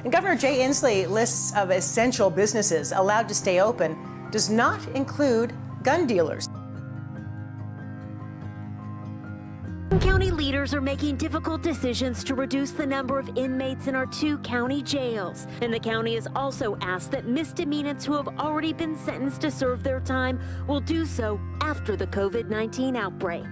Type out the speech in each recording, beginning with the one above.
And Governor Jay Inslee lists of essential businesses allowed to stay open does not include gun dealers. County leaders are making difficult decisions to reduce the number of inmates in our 2 county jails. And the county has also asked that misdemeanants who have already been sentenced to serve their time will do so after the COVID-19 outbreak.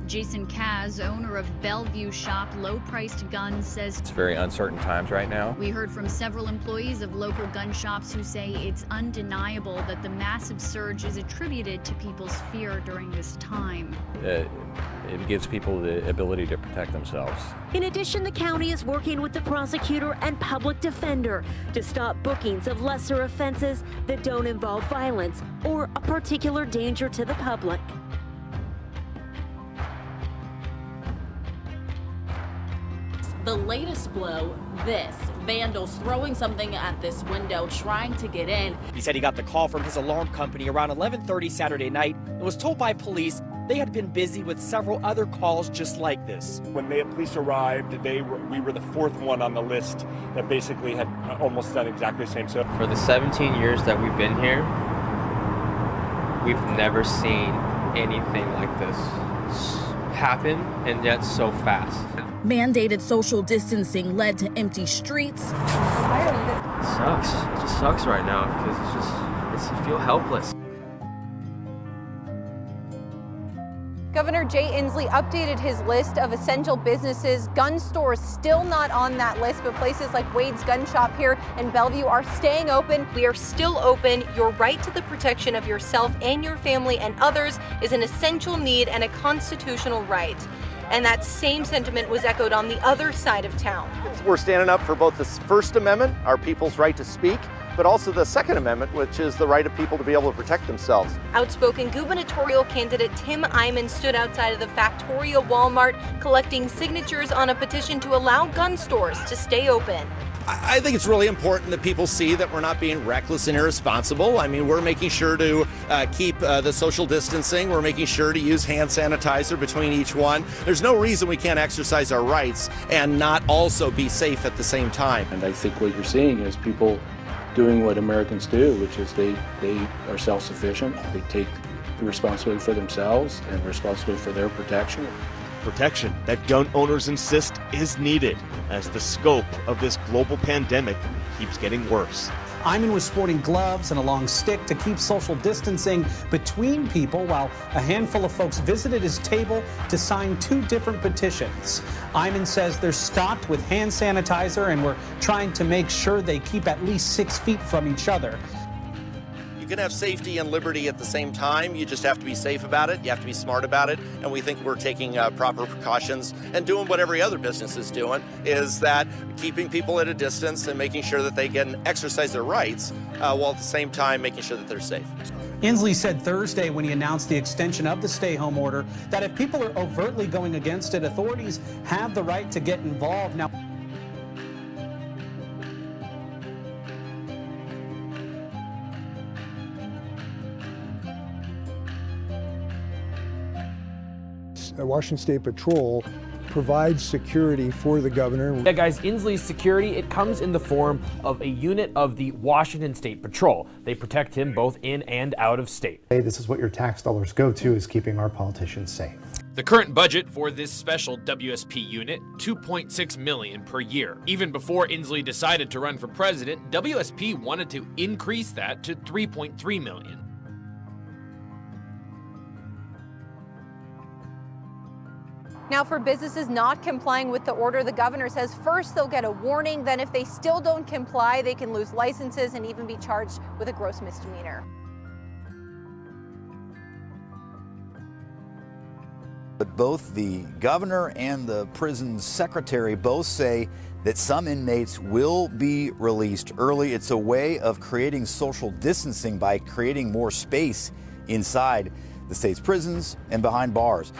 Jason Kaz, owner of Bellevue shop Low Priced Guns, says it's very uncertain times right now. We heard from several employees of local gun shops who say it's undeniable that the massive surge is attributed to people's fear during this time. It gives people the ability to protect themselves. In addition, the county is working with the prosecutor and public defender to stop bookings of lesser offenses that don't involve violence or a particular danger to the public. The latest blow, this. Vandals throwing something at this window, trying to get in. He said he got the call from his alarm company around 11:30 Saturday night and was told by police they had been busy with several other calls just like this. When police arrived, we were the 4th one on the list that basically had almost done exactly the same. So for the 17 years that we've been here, we've never seen anything like this happen, and yet so fast. Mandated social distancing led to empty streets. It sucks. It just sucks right now because you feel helpless. Governor Jay Inslee updated his list of essential businesses. Gun stores still not on that list, but places like Wade's Gun Shop here in Bellevue are staying open. We are still open. Your right to the protection of yourself and your family and others is an essential need and a constitutional right. And that same sentiment was echoed on the other side of town. We're standing up for both the First Amendment, our people's right to speak, but also the Second Amendment, which is the right of people to be able to protect themselves. Outspoken gubernatorial candidate Tim Eyman stood outside of the Factoria Walmart collecting signatures on a petition to allow gun stores to stay open. I think it's really important that people see that we're not being reckless and irresponsible. I mean, we're making sure to keep the social distancing. We're making sure to use hand sanitizer between each one. There's no reason we can't exercise our rights and not also be safe at the same time. And I think what you're seeing is people doing what Americans do, which is they are self-sufficient. They take the responsibility for themselves and responsibility for their protection. Protection that gun owners insist is needed as the scope of this global pandemic keeps getting worse. Eyman was sporting gloves and a long stick to keep social distancing between people while a handful of folks visited his table to sign 2 different petitions. Eyman says they're stocked with hand sanitizer and we're trying to make sure they keep at least 6 feet from each other. You can have safety and liberty at the same time. You just have to be safe about it. You have to be smart about it. And we think we're taking proper precautions and doing what every other business is doing, is that keeping people at a distance and making sure that they can exercise their rights while at the same time making sure that they're safe. Inslee said Thursday when he announced the extension of the stay-home order that if people are overtly going against it, authorities have the right to get involved. Now, Washington State Patrol provides security for the governor. Yeah, guys, Inslee's security, it comes in the form of a unit of the Washington State Patrol. They protect him both in and out of state. Hey, this is what your tax dollars go to, is keeping our politicians safe. The current budget for this special WSP unit, $2.6 million per year. Even before Inslee decided to run for president, WSP wanted to increase that to $3.3 million. Now, for businesses not complying with the order, the governor says first they'll get a warning, then if they still don't comply, they can lose licenses and even be charged with a gross misdemeanor. But both the governor and the prison secretary both say that some inmates will be released early. It's a way of creating social distancing by creating more space inside the state's prisons and behind bars.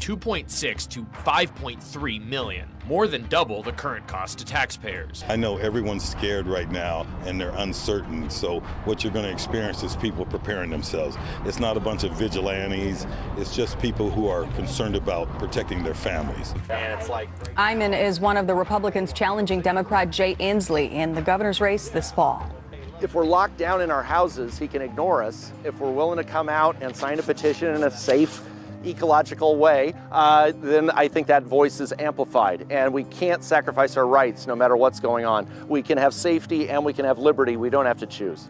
2.6 to 5.3 million, more than double the current cost to taxpayers. I know everyone's scared right now and they're uncertain, so what you're going to experience is people preparing themselves. It's not a bunch of vigilantes, it's just people who are concerned about protecting their families. And it's like Eyman is one of the Republicans challenging Democrat Jay Inslee in the governor's race this fall. If we're locked down in our houses, he can ignore us. If we're willing to come out and sign a petition in a safe, ecological way, then I think that voice is amplified. And we can't sacrifice our rights no matter what's going on. We can have safety and we can have liberty. We don't have to choose.